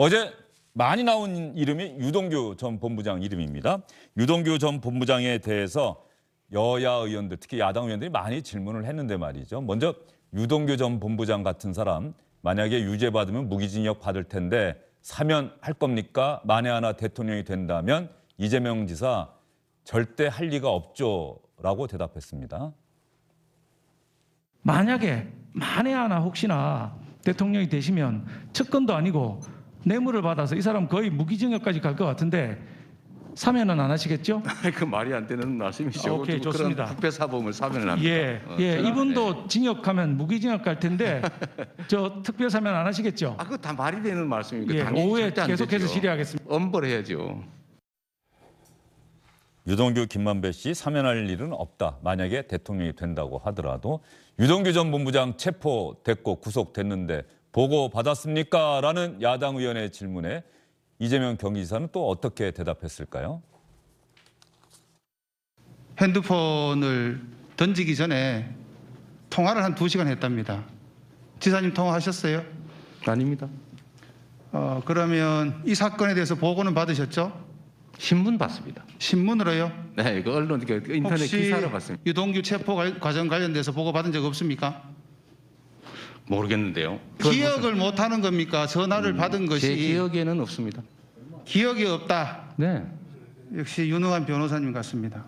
어제 많이 나온 이름이 유동규 전 본부장 이름입니다. 유동규 전 본부장에 대해서 여야 의원들, 특히 야당 의원들이 많이 질문을 했는데 말이죠. 먼저 유동규 전 본부장 같은 사람 만약에 유죄받으면 무기징역 받을 텐데 사면할 겁니까? 만에 하나 대통령이 된다면 이재명 지사 절대 할 리가 없죠라고 대답했습니다. 만약에 만에 하나 혹시나 대통령이 되시면 측근도 아니고 뇌물을 받아서 이 사람 거의 무기징역까지 갈 것 같은데 사면은 안 하시겠죠? 그 말이 안 되는 말씀이시죠. 오케이, 좋습니다. 그런 특별사범을 사면을 합니다. 예, 이분도 징역하면 무기징역 갈 텐데 저 특별 사면 안 하시겠죠? 그거 다 말이 되는 말씀이니까 예, 당연히 오후에 절대 안 계속해서 되죠. 질의하겠습니다. 엄벌해야죠. 유동규, 김만배 씨 사면할 일은 없다. 만약에 대통령이 된다고 하더라도 유동규 전 본부장 체포됐고 구속됐는데 보고 받았습니까? 라는 야당 의원의 질문에 이재명 경기지사는 또 어떻게 대답했을까요? 핸드폰을 던지기 전에 통화를 한 2시간 했답니다. 지사님 통화하셨어요? 아닙니다. 그러면 이 사건에 대해서 보고는 받으셨죠? 신문 봤습니다. 신문으로요? 네, 그 언론 그 인터넷 혹시 기사로 봤습니다. 유동규 체포 과정 관련돼서 보고 받은 적 없습니까? 모르겠는데요. 기억을 못하는 겁니까? 전화를 받은 것이 제 기억에는 없습니다. 기억이 없다. 네. 역시 유능한 변호사님 같습니다.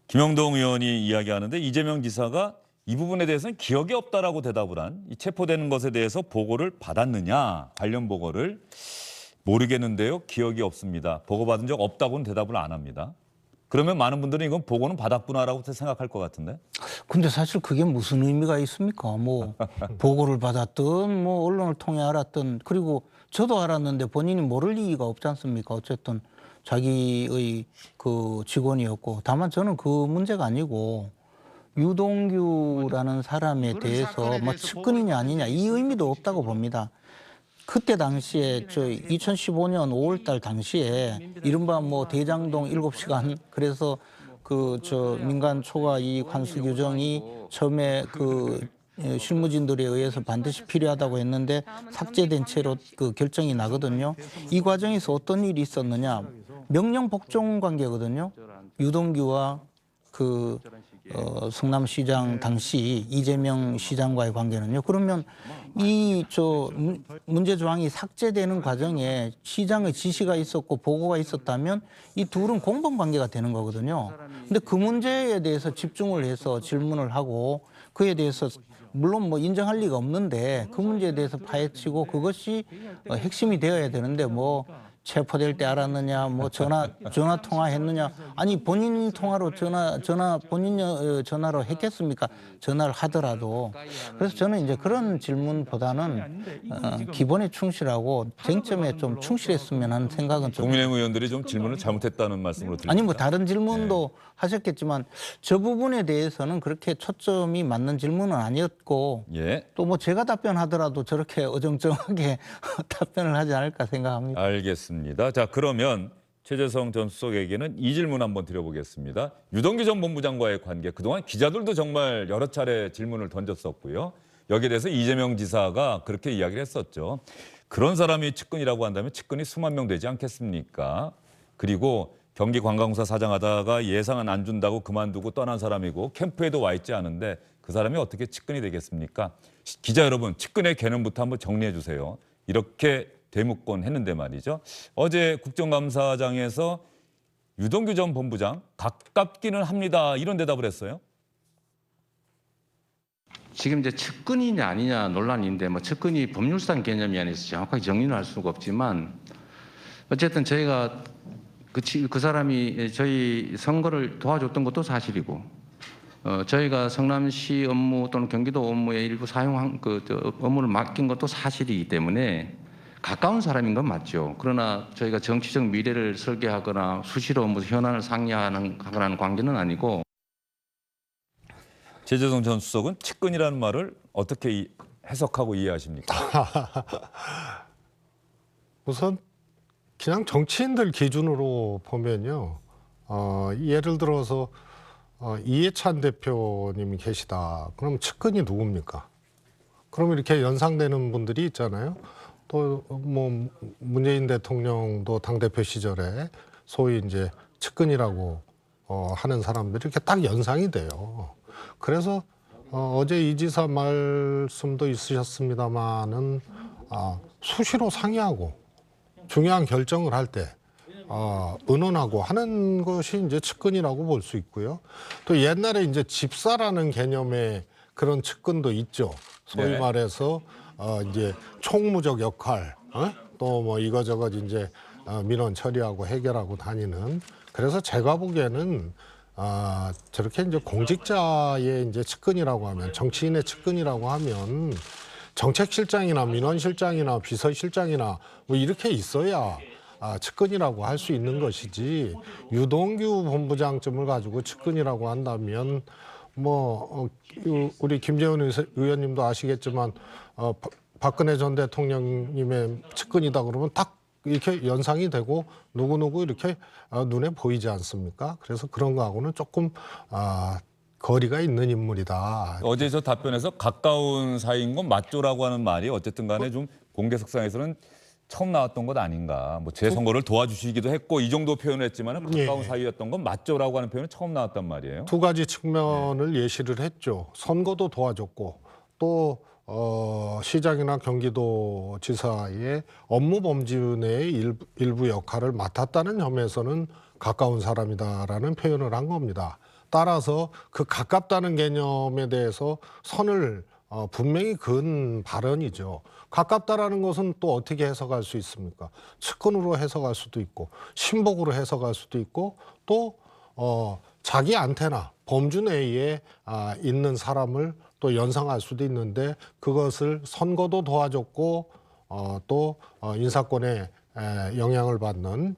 김영동 의원이 이야기하는데 이재명 지사가 이 부분에 대해서는 기억이 없다라고 대답을 한 이 체포되는 것에 대해서 보고를 받았느냐 관련 보고를 모르겠는데요. 기억이 없습니다. 보고받은 적 없다고는 대답을 안 합니다. 그러면 많은 분들은 이건 보고는 받았구나라고 생각할 것 같은데. 근데 사실 그게 무슨 의미가 있습니까? 뭐 보고를 받았든 뭐 언론을 통해 알았든 그리고 저도 알았는데 본인이 모를 이유가 없지 않습니까? 어쨌든 자기의 그 직원이었고 다만 저는 그 문제가 아니고 유동규라는 사람에 대해서 뭐 측근이냐 아니냐 이 의미도 없다고 봅니다. 그때 당시에 저 2015년 5월 달 당시에 이른바 뭐 대장동 7시간 그래서 그 저 민간 초과 이익 환수 규정이 처음에 그 실무진들에 의해서 반드시 필요하다고 했는데 삭제된 채로 그 결정이 나거든요. 이 과정에서 어떤 일이 있었느냐? 명령 복종 관계거든요. 유동규와 그 성남시장 당시 이재명 시장과의 관계는요. 그러면 이 저 문제 조항이 삭제되는 과정에 시장의 지시가 있었고 보고가 있었다면 이 둘은 공범 관계가 되는 거거든요. 근데 그 문제에 대해서 집중을 해서 질문을 하고 그에 대해서 물론 뭐 인정할 리가 없는데 그 문제에 대해서 파헤치고 그것이 핵심이 되어야 되는데 뭐 체포될 때 알았느냐, 뭐 전화 통화했느냐, 아니 본인 통화로 본인 전화로 했겠습니까? 전화를 하더라도. 그래서 저는 이제 그런 질문보다는 기본에 충실하고 쟁점에 좀 충실했으면 하는 생각은 좀. 국민의힘 의원들이 좀 질문을 잘못했다는 말씀으로 들립니다. 아니 뭐 다른 질문도 하셨겠지만 저 부분에 대해서는 그렇게 초점이 맞는 질문은 아니었고 또 뭐 제가 답변하더라도 저렇게 어정쩡하게 답변을 하지 않을까 생각합니다. 알겠습니다. 자, 그러면 최재성 전 수석에게는 이 질문 한번 드려보겠습니다. 유동규 전 본부장과의 관계, 그동안 기자들도 정말 여러 차례 질문을 던졌었고요. 여기에 대해서 이재명 지사가 그렇게 이야기를 했었죠. 그런 사람이 측근이라고 한다면 측근이 수만 명 되지 않겠습니까? 그리고 경기관광공사 사장하다가 예상은 안 준다고 그만두고 떠난 사람이고 캠프에도 와 있지 않은데 그 사람이 어떻게 측근이 되겠습니까? 기자 여러분, 측근의 개념부터 한번 정리해 주세요. 이렇게 대묻곤 했는데 말이죠. 어제 국정감사장에서 유동규 전 본부장 가깝기는 합니다. 이런 대답을 했어요. 지금 이제 측근이냐 아니냐 논란인데 뭐 측근이 법률상 개념이 아니어서 정확하게 정리는 할 수가 없지만 어쨌든 저희가 그 사람이 저희 선거를 도와줬던 것도 사실이고 저희가 성남시 업무 또는 경기도 업무에 일부 사용한 업무를 맡긴 것도 사실이기 때문에 가까운 사람인 건 맞죠. 그러나 저희가 정치적 미래를 설계하거나 수시로 뭐 현안을 상의하는 관계는 아니고. 최재성 전 수석은 측근이라는 말을 어떻게 해석하고 이해하십니까? 우선 그냥 정치인들 기준으로 보면요. 예를 들어서 이해찬 대표님이 계시다. 그럼 측근이 누굽니까? 그럼 이렇게 연상되는 분들이 있잖아요. 또 뭐 문재인 대통령도 당대표 시절에 소위 이제 측근이라고 하는 사람들이 이렇게 딱 연상이 돼요. 그래서 어제 이 지사 말씀도 있으셨습니다마는 수시로 상의하고 중요한 결정을 할 때 의논하고 하는 것이 이제 측근이라고 볼 수 있고요. 또 옛날에 이제 집사라는 개념의 그런 측근도 있죠. 소위 네. 말해서 이제 총무적 역할, 또 뭐 이거저거 이제 민원 처리하고 해결하고 다니는. 그래서 제가 보기에는 저렇게 이제 공직자의 이제 측근이라고 하면, 정치인의 측근이라고 하면 정책실장이나 민원실장이나 비서실장이나 뭐 이렇게 있어야 측근이라고 할 수 있는 것이지, 유동규 본부장쯤을 가지고 측근이라고 한다면 뭐 우리 김재원 의원님도 아시겠지만 박근혜 전 대통령님의 측근이다 그러면 딱 이렇게 연상이 되고 누구누구 이렇게 눈에 보이지 않습니까? 그래서 그런 거하고는 조금 거리가 있는 인물이다. 어제 저 답변에서 가까운 사이인 건 맞죠라고 하는 말이 어쨌든 간에 좀 공개석상에서는 처음 나왔던 것 아닌가. 뭐 제 선거를 도와주시기도 했고 이 정도 표현을 했지만 가까운 예. 사이였던 건 맞죠라고 하는 표현은 처음 나왔단 말이에요. 두 가지 측면을 예시를 했죠. 선거도 도와줬고 또 시장이나 경기도지사의 업무 범주 내의 일부 역할을 맡았다는 점에서는 가까운 사람이다라는 표현을 한 겁니다. 따라서 그 가깝다는 개념에 대해서 선을 분명히 그은 발언이죠. 가깝다라는 것은 또 어떻게 해석할 수 있습니까? 측근으로 해석할 수도 있고 신복으로 해석할 수도 있고 또 자기한테나 범주 내에 있는 사람을 또 연상할 수도 있는데, 그것을 선거도 도와줬고 또 인사권에 영향을 받는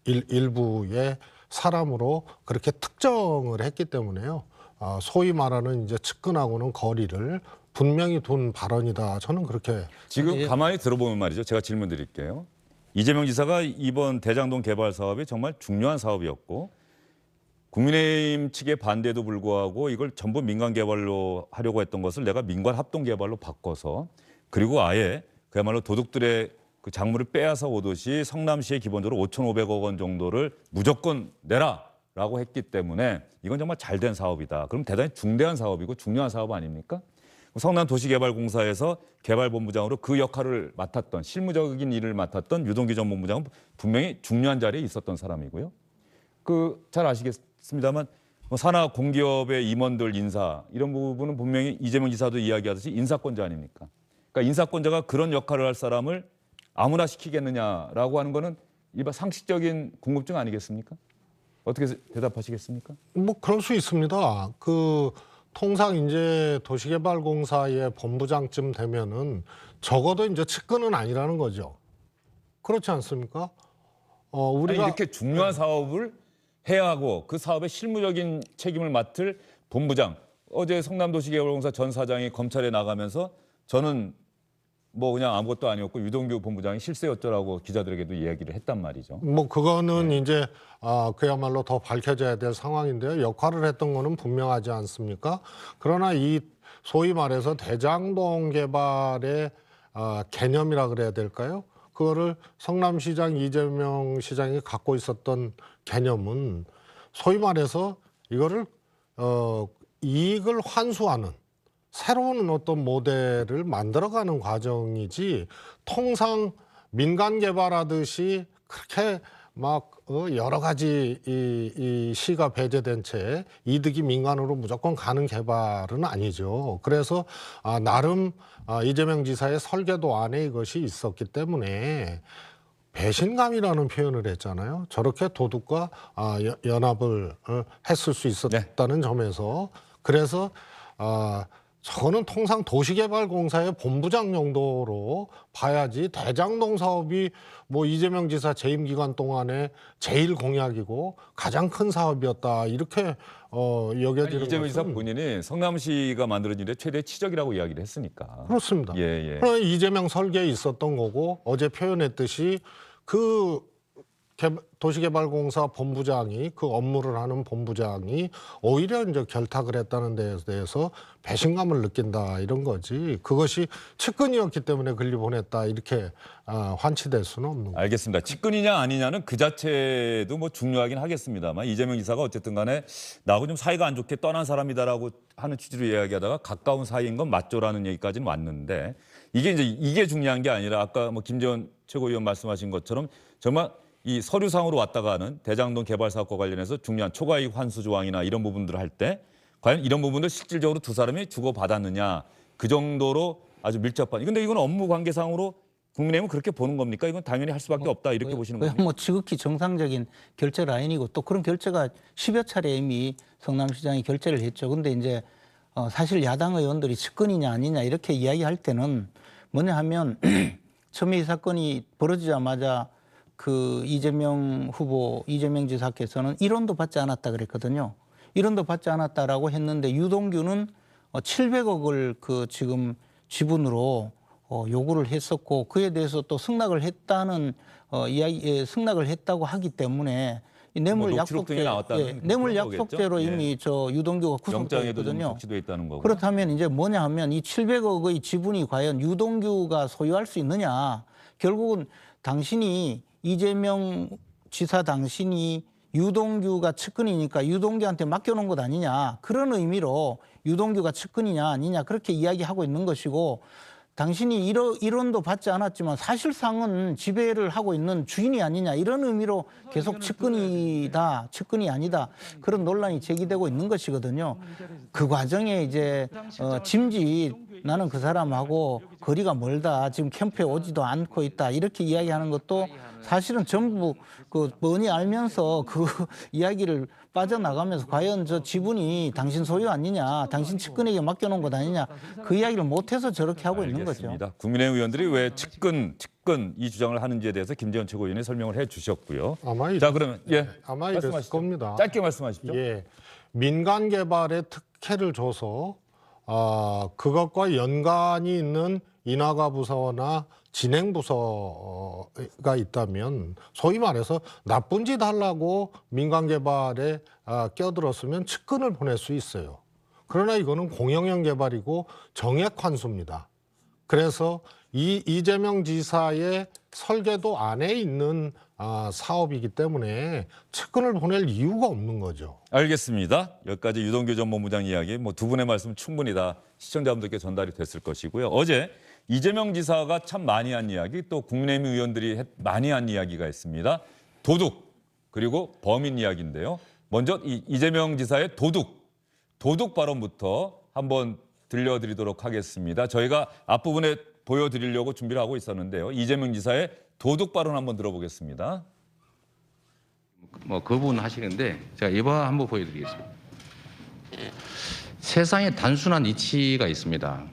일부의 사람으로 그렇게 특정을 했기 때문에요. 소위 말하는 이제 측근하고는 거리를 분명히 둔 발언이다. 저는 그렇게. 지금 가만히 들어보면 말이죠. 제가 질문 드릴게요. 이재명 지사가 이번 대장동 개발 사업이 정말 중요한 사업이었고 국민의힘 측의 반대에도 불구하고 이걸 전부 민간 개발로 하려고 했던 것을 내가 민관 합동 개발로 바꿔서, 그리고 아예 그야말로 도둑들의 그 작물을 빼앗아 오듯이 성남시에 기본적으로 5,500억 원 정도를 무조건 내라라고 했기 때문에 이건 정말 잘된 사업이다. 그럼 대단히 중대한 사업이고 중요한 사업 아닙니까? 성남도시개발공사에서 개발본부장으로 그 역할을 맡았던, 실무적인 일을 맡았던 유동규 전 본부장은 분명히 중요한 자리에 있었던 사람이고요. 잘 아시겠습니다만 산하 공기업의 임원들 인사 이런 부분은 분명히 이재명 지사도 이야기하듯이 인사권자 아닙니까? 그러니까 인사권자가 그런 역할을 할 사람을 아무나 시키겠느냐라고 하는 거는 일반 상식적인 궁금증 아니겠습니까? 어떻게 대답하시겠습니까? 뭐 그럴 수 있습니다. 통상 이제 도시개발공사의 본부장쯤 되면은 적어도 이제 측근은 아니라는 거죠. 그렇지 않습니까? 우리가 이렇게 중요한 사업을 해야 하고 그 사업의 실무적인 책임을 맡을 본부장. 어제 성남도시개발공사 전 사장이 검찰에 나가면서 저는 뭐 그냥 아무것도 아니었고 유동규 본부장이 실세였죠라고 기자들에게도 이야기를 했단 말이죠. 뭐 그거는 이제 그야말로 더 밝혀져야 될 상황인데요. 역할을 했던 거는 분명하지 않습니까? 그러나 이 소위 말해서 대장동 개발의 개념이라 그래야 될까요? 그거를 성남시장 이재명 시장이 갖고 있었던 개념은 소위 말해서 이거를 이익을 환수하는 새로운 어떤 모델을 만들어가는 과정이지, 통상 민간 개발하듯이 그렇게 막 여러 가지 이 시가 배제된 채 이득이 민간으로 무조건 가는 개발은 아니죠. 그래서 나름 이재명 지사의 설계도 안에 이것이 있었기 때문에 배신감이라는 표현을 했잖아요. 저렇게 도둑과 연합을 했을 수 있었다는 점에서, 그래서 저는 통상 도시개발공사의 본부장 정도로 봐야지, 대장동 사업이 뭐 이재명 지사 재임 기간 동안에 제일 공약이고 가장 큰 사업이었다 이렇게 여겨지는 이재명 지사 것은 본인이 성남시가 만들어진 일의 최대 치적이라고 이야기를 했으니까. 그렇습니다. 예. 그러나 이재명 설계에 있었던 거고, 어제 표현했듯이 그 도시개발공사 본부장이 그 업무를 하는 본부장이 오히려 이제 결탁을 했다는 데에 대해서 배신감을 느낀다 이런 거지. 그것이 측근이었기 때문에 근리보냈다 이렇게 환치될 수는 없는 거죠. 알겠습니다. 측근이냐 아니냐는 그 자체도 뭐 중요하긴 하겠습니다만 이재명 지사가 어쨌든 간에 나하고 좀 사이가 안 좋게 떠난 사람이다라고 하는 취지로 이야기하다가 가까운 사이인 건 맞죠라는 얘기까지는 왔는데 이게 중요한 게 아니라 아까 뭐 김재원 최고위원 말씀하신 것처럼 정말 이 서류상으로 왔다가 하는 대장동 개발 사업과 관련해서 중요한 초과이익 환수 조항이나 이런 부분들을 할 때 과연 이런 부분들 실질적으로 두 사람이 주고받았느냐 그 정도로 아주 밀접한. 근데 이건 업무 관계상으로 국민의힘은 그렇게 보는 겁니까? 이건 당연히 할 수밖에 없다 이렇게 보시는 겁니까? 뭐 지극히 정상적인 결제 라인이고 또 그런 결제가 10여 차례 이미 성남시장이 결제를 했죠. 근데 이제 사실 야당 의원들이 측근이냐 아니냐 이렇게 이야기할 때는 뭐냐 하면 처음에 이 사건이 벌어지자마자 그 이재명 후보, 이재명 지사께서는 1원도 받지 않았다 그랬거든요. 1원도 받지 않았다라고 했는데 유동규는 700억을 그 지금 지분으로 요구를 했었고 그에 대해서 또 승낙을 했다는 승낙을 했다고 하기 때문에 이 뇌물 뭐 녹취록 등에 약속죄, 나왔다는 뇌물 그런 약속죄로 거겠죠? 이미 저 유동규가 영장에도 좀 구속됐거든요. 적시돼 있다는 거고. 그렇다면 이제 뭐냐 하면 이 700억의 지분이 과연 유동규가 소유할 수 있느냐. 결국은 당신이 이재명 지사 당신이 유동규가 측근이니까 유동규한테 맡겨놓은 것 아니냐. 그런 의미로 유동규가 측근이냐 아니냐 그렇게 이야기하고 있는 것이고 당신이 1원도 받지 않았지만 사실상은 지배를 하고 있는 주인이 아니냐 이런 의미로 계속 측근이다, 측근이 아니다 그런 논란이 제기되고 있는 것이거든요. 그 과정에 이제 짐짓 나는 그 사람하고 거리가 멀다, 지금 캠프에 오지도 않고 있다 이렇게 이야기하는 것도 사실은 전부 그 뻔히 알면서 그 이야기를 빠져나가면서 과연 저 지분이 당신 소유 아니냐, 당신 측근에게 맡겨놓은 것 아니냐 그 이야기를 못해서 저렇게 하고 있는 거죠. 알겠습니다. 국민의힘 의원들이 왜 측근 이 주장을 하는지에 대해서 김재원 최고위원이 설명을 해주셨고요. 자 그러면 아마 이랬을 말씀하시죠. 겁니다. 짧게 말씀하십시오. 예, 민간 개발에 특혜를 줘서 그것과 연관이 있는 인하가 부서나 진행 부서가 있다면 소위 말해서 나쁜 짓 하려고 민간 개발에 껴들었으면 측근을 보낼 수 있어요. 그러나 이거는 공영형 개발이고 정액 환수입니다. 그래서 이재명 지사의 설계도 안에 있는 사업이기 때문에 측근을 보낼 이유가 없는 거죠. 알겠습니다. 여기까지 유동규 전 본부장 이야기 뭐 두 분의 말씀 충분히 다 시청자분들께 전달이 됐을 것이고요. 어제 이재명 지사가 참 많이 한 이야기 또 국민의힘 의원들이 많이 한 이야기가 있습니다. 도둑 그리고 범인 이야기인데요. 먼저 이재명 지사의 도둑 발언부터 한번 들려드리도록 하겠습니다. 저희가 앞부분에 보여드리려고 준비를 하고 있었는데요. 이재명 지사의 도둑 발언 한번 들어보겠습니다. 뭐 그 부분 하시는데 제가 이번 한번 보여드리겠습니다. 세상에 단순한 이치가 있습니다.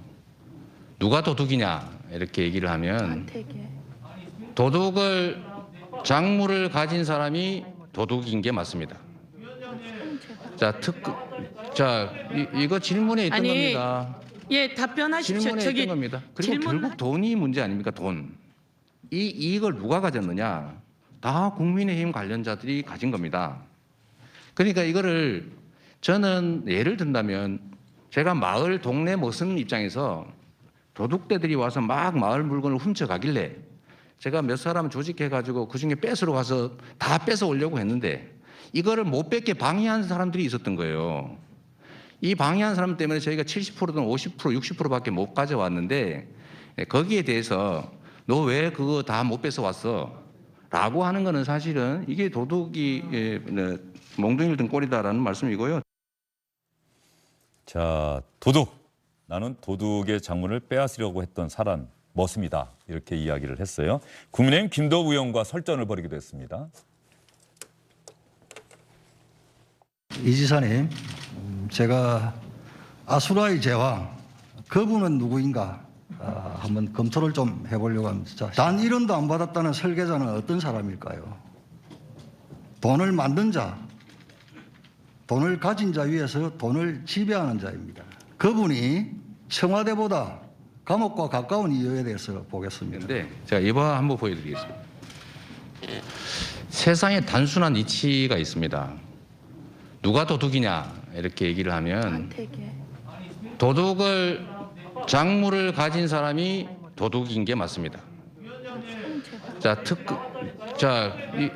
누가 도둑이냐 이렇게 얘기를 하면 도둑을 작물을 가진 사람이 도둑인 게 맞습니다. 이거 질문에 있던 겁니다. 예, 답변하십시오. 질문에 있던 겁니다. 그리고 결국 돈이 문제 아닙니까? 돈. 이 이익을 누가 가졌느냐? 다 국민의힘 관련자들이 가진 겁니다. 그러니까 이거를 저는 예를 든다면 제가 마을 동네 모습 입장에서 도둑대들이 와서 막 마을 물건을 훔쳐가길래 제가 몇 사람 조직해가지고 그중에 뺏으러 가서 다 뺏어 오려고 했는데 이거를 못 뺏게 방해한 사람들이 있었던 거예요. 이 방해한 사람 때문에 저희가 70%든 50%, 60%밖에 못 가져왔는데 거기에 대해서 너 왜 그거 다 못 뺏어 왔어? 라고 하는 거는 사실은 이게 도둑이 몽둥이를 든 꼴이다라는 말씀이고요. 자, 나는 도둑의 작물을 빼앗으려고 했던 사람 머슴이다. 이렇게 이야기를 했어요. 국민의힘 김도우 의원과 설전을 벌이기도 했습니다. 이 지사님, 제가 아수라의 제왕, 그분은 누구인가 한번 검토를 좀 해보려고 합니다. 단 1원도 안 받았다는 설계자는 어떤 사람일까요? 돈을 만든 자, 돈을 가진 자 위에서 돈을 지배하는 자입니다. 그분이 청와대보다 감옥과 가까운 이유에 대해서 보겠습니다. 근데 제가 이번 한번 보여드리겠습니다. 세상에 단순한 이치가 있습니다. 누가 도둑이냐 이렇게 얘기를 하면 도둑을 작물을 가진 사람이 도둑인 게 맞습니다.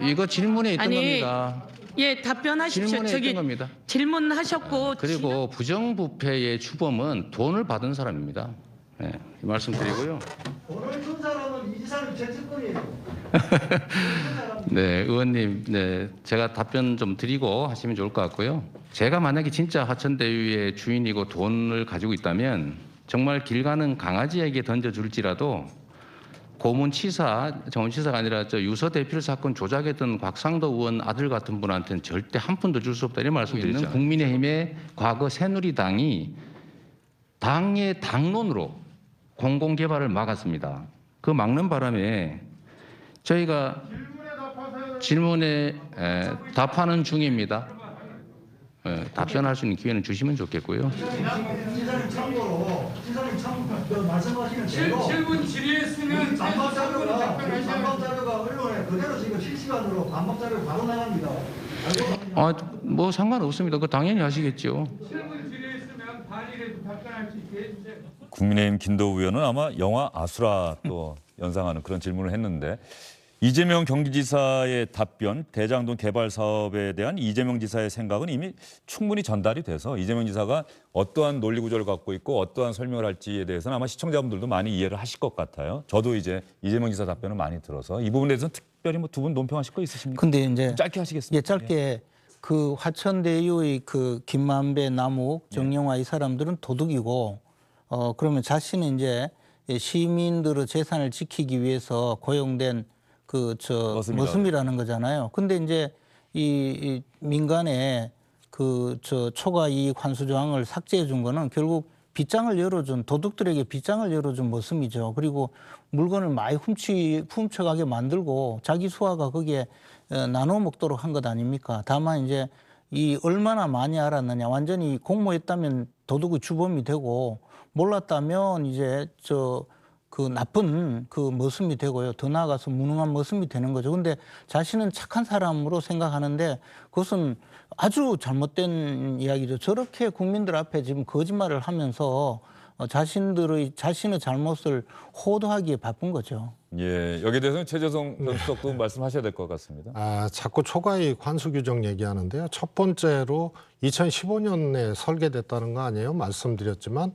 이거 질문에 있던 겁니다. 예, 답변하십시오. 질문에 있던 겁니다. 질문하셨고 그리고 부정부패의 주범은 돈을 받은 사람입니다. 네, 이 말씀드리고요. 돈을 준 사람은 이지사님 정치권이에요. 네, 의원님, 네, 제가 답변 좀 드리고 하시면 좋을 것 같고요. 제가 만약에 진짜 화천대유의 주인이고 돈을 가지고 있다면 정말 길 가는 강아지에게 던져줄지라도 고문치사, 정치사가 아니라 유서 대필 사건 조작했던 곽상도 의원 아들 같은 분한테는 절대 한 푼도 줄 수 없다 이런 말씀드리죠. 국민의힘의 과거 새누리당이 당의 당론으로 공공개발을 막았습니다. 그 막는 바람에 저희가 질문에 답하는 중입니다. 답변할 수 있는 기회는 주시면 좋겠고요. 이지사님 참고로 말씀하시는 대로 질문 질의했으면 반박 자료가 언론에 그대로 지금 실시간으로 반박 자료가 바로 나갑니다. 뭐 상관없습니다. 그 당연히 하시겠죠. 질문 질의했으면 단일에도 답변할 수 있게 해주세요. 국민의힘 김도우 의원은 아마 영화 아수라 또 연상하는 그런 질문을 했는데 이재명 경기지사의 답변, 대장동 개발 사업에 대한 이재명 지사의 생각은 이미 충분히 전달이 돼서 이재명 지사가 어떠한 논리 구조를 갖고 있고 어떠한 설명을 할지에 대해서는 아마 시청자분들도 많이 이해를 하실 것 같아요. 저도 이제 이재명 지사 답변을 많이 들어서 이 부분에 대해서는 특별히 뭐 두 분 논평하실 거 있으십니까? 근데 이제 짧게 하시겠습니까? 예, 짧게 그 화천대유의 그 김만배, 남욱, 정영화 이 사람들은 도둑이고 그러면 자신은 이제 시민들의 재산을 지키기 위해서 고용된 머슴이라는 거잖아요. 근데 이제 이 민간에 초과 이익 환수 조항을 삭제해 준 거는 결국 빗장을 열어준 도둑들에게 빗장을 열어준 머슴이죠. 그리고 물건을 많이 훔쳐가게 만들고 자기 수하가 거기에 나눠 먹도록 한 것 아닙니까? 다만 이제 이 얼마나 많이 알았느냐. 완전히 공모했다면 도둑의 주범이 되고 몰랐다면 이제 그 나쁜 그 머슴이 되고요. 더 나아가서 무능한 머슴이 되는 거죠. 근데 자신은 착한 사람으로 생각하는데 그것은 아주 잘못된 이야기죠. 저렇게 국민들 앞에 지금 거짓말을 하면서 자신의 잘못을 호도하기에 바쁜 거죠. 예, 여기에 대해서는 최재성 전 수석도 말씀하셔야 될 것 같습니다. 자꾸 초과이익 환수 규정 얘기하는데요. 첫 번째로 2015년에 설계됐다는 거 아니에요? 말씀드렸지만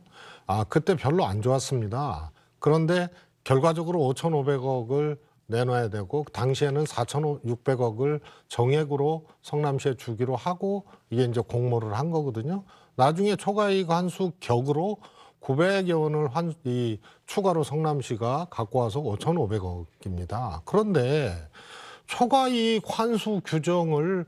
그때 별로 안 좋았습니다. 그런데 결과적으로 5,500억을 내놔야 되고 당시에는 4,600억을 정액으로 성남시에 주기로 하고 이게 이제 공모를 한 거거든요. 나중에 초과이익 환수 격으로 900여 원을 추가로 성남시가 갖고 와서 5,500억입니다. 그런데 초과이익 환수 규정을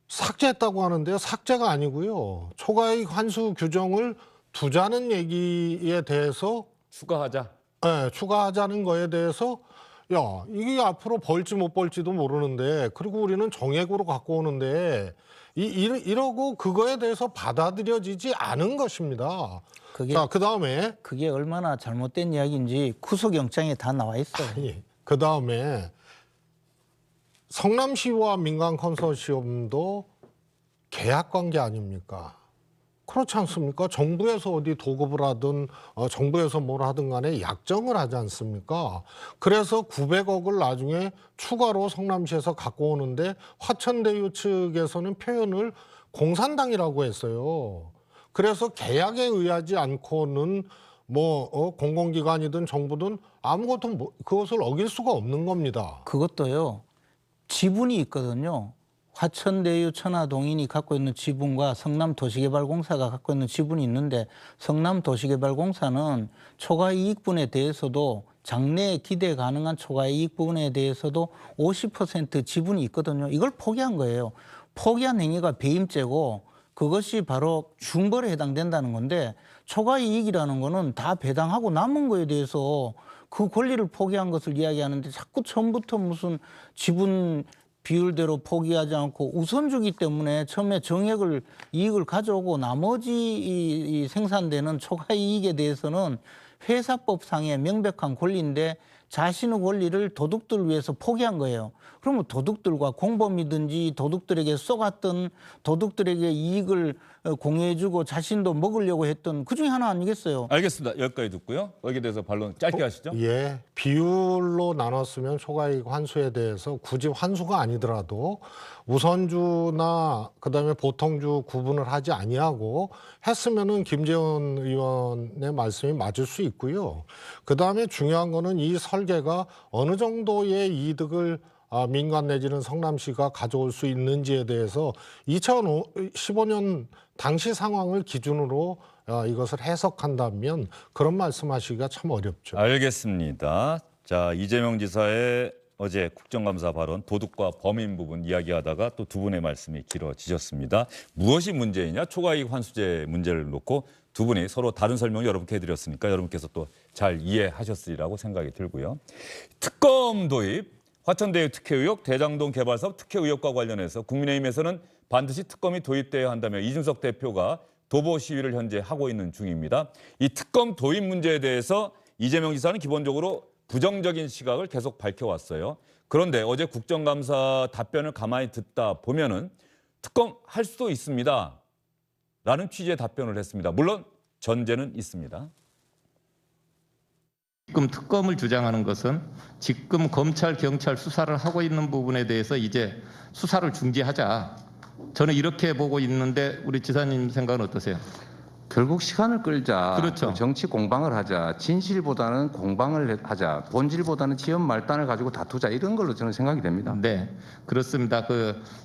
삭제했다고 하는데요. 삭제가 아니고요. 초과이익 환수 규정을 두자는 얘기에 대해서 추가하자. 네, 추가하자는 거에 대해서 이게 앞으로 벌지 못 벌지도 모르는데 그리고 우리는 정액으로 갖고 오는데 이러고 그거에 대해서 받아들여지지 않은 것입니다. 그다음에 그게 얼마나 잘못된 이야기인지 구속영장에 다 나와 있어요. 그다음에 성남시와 민간 컨소시엄도 계약관계 아닙니까? 그렇지 않습니까? 정부에서 어디 도급을 하든 정부에서 뭘 하든 간에 약정을 하지 않습니까? 그래서 900억을 나중에 추가로 성남시에서 갖고 오는데 화천대유 측에서는 표현을 공산당이라고 했어요. 그래서 계약에 의하지 않고는 공공기관이든 정부든 아무것도 그것을 어길 수가 없는 겁니다. 그것도요. 지분이 있거든요. 화천대유 천하동인이 갖고 있는 지분과 성남도시개발공사가 갖고 있는 지분이 있는데 성남도시개발공사는 초과이익분에 대해서도 장래에 기대 가능한 초과이익분에 대해서도 50% 지분이 있거든요. 이걸 포기한 거예요. 포기한 행위가 배임죄고 그것이 바로 중벌에 해당된다는 건데 초과이익이라는 거는 다 배당하고 남은 거에 대해서 그 권리를 포기한 것을 이야기하는데 자꾸 처음부터 무슨 지분 비율대로 포기하지 않고 우선주기 때문에 처음에 이익을 가져오고 나머지 이 생산되는 초과이익에 대해서는 회사법상의 명백한 권리인데 자신의 권리를 도둑들 위해서 포기한 거예요. 그러면 도둑들과 공범이든지 도둑들에게 쏘갔던 도둑들에게 이익을 공유해주고 자신도 먹으려고 했던 그 중에 하나 아니겠어요? 알겠습니다. 여기까지 듣고요. 여기에 대해서 반론 짧게 하시죠. 예, 비율로 나눴으면 초과이익 환수에 대해서 굳이 환수가 아니더라도 우선주나 그다음에 보통주 구분을 하지 아니하고 했으면은 김재원 의원의 말씀이 맞을 수 있고요. 그다음에 중요한 거는 이 설계가 어느 정도의 이득을 민간 내지는 성남시가 가져올 수 있는지에 대해서 2015년 당시 상황을 기준으로 이것을 해석한다면 그런 말씀하시기가 참 어렵죠. 알겠습니다. 자, 이재명 지사의 어제 국정감사 발언 도둑과 범인 부분 이야기하다가 또 두 분의 말씀이 길어지셨습니다. 무엇이 문제이냐? 초과이익 환수제 문제를 놓고 두 분이 서로 다른 설명을 여러분께 해드렸으니까 여러분께서 또 잘 이해하셨으리라고 생각이 들고요. 특검 도입, 화천대유 특혜 의혹, 대장동 개발 사업 특혜 의혹과 관련해서 국민의힘에서는 반드시 특검이 도입돼야 한다며 이준석 대표가 도보 시위를 현재 하고 있는 중입니다. 이 특검 도입 문제에 대해서 이재명 지사는 기본적으로 부정적인 시각을 계속 밝혀왔어요. 그런데 어제 국정감사 답변을 가만히 듣다 보면은 특검 할 수도 있습니다. 라는 취지의 답변을 했습니다. 물론 전제는 있습니다. 지금 특검을 주장하는 것은 지금 검찰, 경찰 수사를 하고 있는 부분에 대해서 이제 수사를 중지하자. 저는 이렇게 보고 있는데 우리 지사님 생각은 어떠세요? 결국 시간을 끌자. 그렇죠. 정치 공방을 하자. 진실보다는 공방을 하자. 본질보다는 지연 말단을 가지고 다투자. 이런 걸로 저는 생각이 됩니다. 네, 그렇습니다.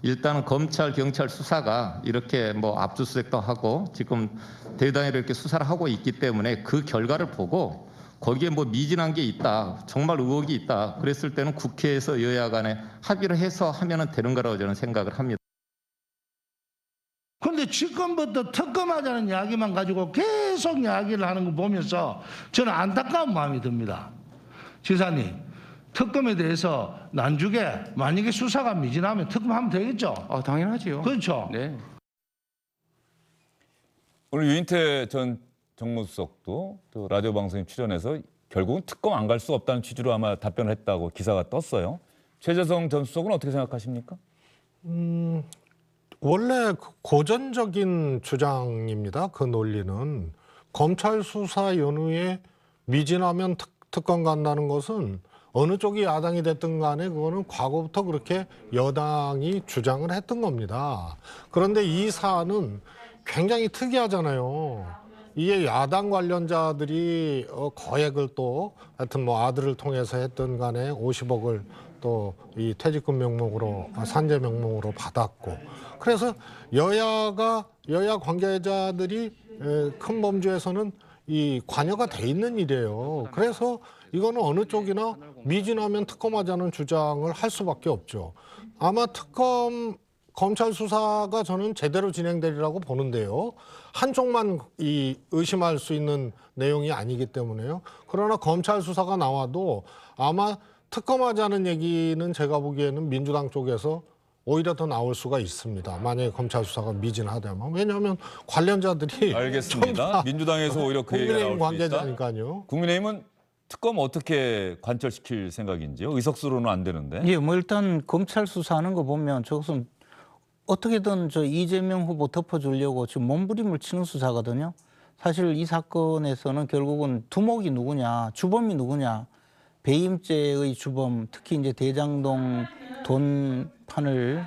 일단은 검찰, 경찰 수사가 이렇게 뭐 압수수색도 하고 지금 대단히 이렇게 수사를 하고 있기 때문에 그 결과를 보고 거기에 뭐 미진한 게 있다, 정말 의혹이 있다. 그랬을 때는 국회에서 여야 간에 합의를 해서 하면은 되는 거라고 저는 생각을 합니다. 그런데 지금부터 특검하자는 이야기만 가지고 계속 이야기를 하는 거 보면서 저는 안타까운 마음이 듭니다. 지사님, 특검에 대해서 난죽에 만약에 수사가 미진하면 특검하면 되겠죠? 당연하지요. 그렇죠? 네. 오늘 유인태 전 정무수석도 또 라디오 방송에 출연해서 결국은 특검 안 갈 수 없다는 취지로 아마 답변을 했다고 기사가 떴어요. 최재성 전 수석은 어떻게 생각하십니까? 원래 고전적인 주장입니다. 그 논리는 검찰 수사 연후에 미진하면 특검 간다는 것은 어느 쪽이 야당이 됐든 간에 그거는 과거부터 그렇게 여당이 주장을 했던 겁니다. 그런데 이 사안은 굉장히 특이하잖아요. 이게 야당 관련자들이 거액을 또 하여튼 뭐 아들을 통해서 했던 간에 50억을 또 이 퇴직금 명목으로 산재 명목으로 받았고 그래서 여야 관계자들이 큰 범죄에서는 이 관여가 돼 있는 일이에요. 그래서 이거는 어느 쪽이나 미진하면 특검하자는 주장을 할 수밖에 없죠. 아마 검찰 수사가 저는 제대로 진행되리라고 보는데요. 한쪽만 의심할 수 있는 내용이 아니기 때문에요. 그러나 검찰 수사가 나와도 아마 특검하자는 얘기는 제가 보기에는 민주당 쪽에서 오히려 더 나올 수가 있습니다. 만약에 검찰 수사가 미진하다면. 왜냐하면 관련자들이 알겠습니다. 민주당에서 오히려 그 얘기가 나올 수 있다. 관계자니까요. 국민의힘은 특검 어떻게 관철시킬 생각인지요? 의석수로는 안 되는데. 예, 뭐 일단 검찰 수사하는 거 보면 저것은 어떻게든 이재명 후보 덮어주려고 지금 몸부림을 치는 수사거든요. 사실 이 사건에서는 결국은 두목이 누구냐, 주범이 누구냐, 배임죄의 주범, 특히 이제 대장동 돈판을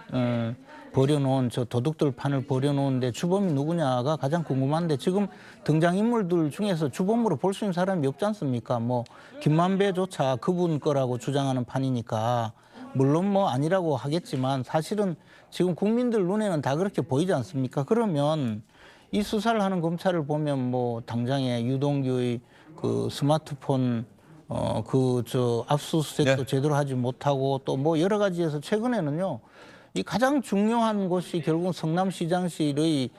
버려놓은 도둑들 판을 버려놓은데 주범이 누구냐가 가장 궁금한데 지금 등장인물들 중에서 주범으로 볼 수 있는 사람이 없지 않습니까? 뭐 김만배조차 그분 거라고 주장하는 판이니까 물론 뭐 아니라고 하겠지만 사실은 지금 국민들 눈에는 다 그렇게 보이지 않습니까? 그러면 이 수사를 하는 검찰을 보면 뭐 당장에 유동규의 그 스마트폰 압수수색도 네. 제대로 하지 못하고 또 뭐 여러 가지에서 최근에는요. 이 가장 중요한 것이 결국 성남시장이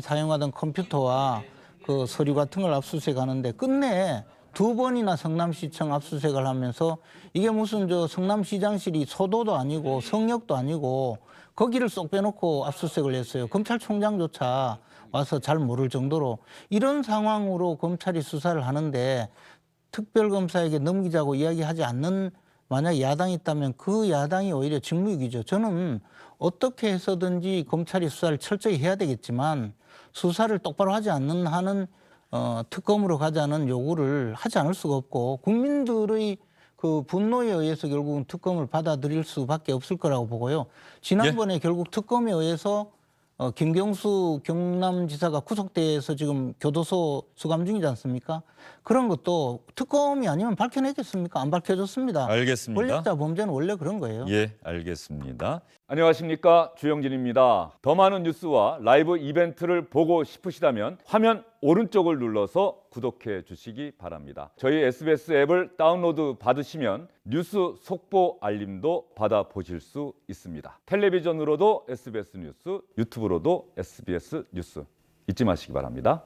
사용하던 컴퓨터와 그 서류 같은 걸 압수수색하는데 끝내 2번이나 성남시청 압수수색을 하면서 이게 무슨 성남시장실이 소도도 아니고 성역도 아니고 거기를 쏙 빼놓고 압수수색을 했어요. 검찰총장조차 와서 잘 모를 정도로 이런 상황으로 검찰이 수사를 하는데 특별검사에게 넘기자고 이야기하지 않는 만약 야당이 있다면 그 야당이 오히려 직무유기죠. 저는 어떻게 해서든지 검찰이 수사를 철저히 해야 되겠지만 수사를 똑바로 하지 않는 한은 특검으로 가자는 요구를 하지 않을 수가 없고 국민들의 그 분노에 의해서 결국은 특검을 받아들일 수밖에 없을 거라고 보고요. 지난번에 결국 특검에 의해서 김경수 경남지사가 구속돼서 지금 교도소 수감 중이지 않습니까? 그런 것도 특검이 아니면 밝혀내겠습니까? 안 밝혀졌습니다. 알겠습니다. 권력자 범죄는 원래 그런 거예요. 예, 알겠습니다. 안녕하십니까, 주영진입니다. 더 많은 뉴스와 라이브 이벤트를 보고 싶으시다면 화면 오른쪽을 눌러서 구독해 주시기 바랍니다. 저희 SBS 앱을 다운로드 받으시면 뉴스 속보 알림도 받아보실 수 있습니다. 텔레비전으로도 SBS 뉴스, 유튜브로도 SBS 뉴스 잊지 마시기 바랍니다.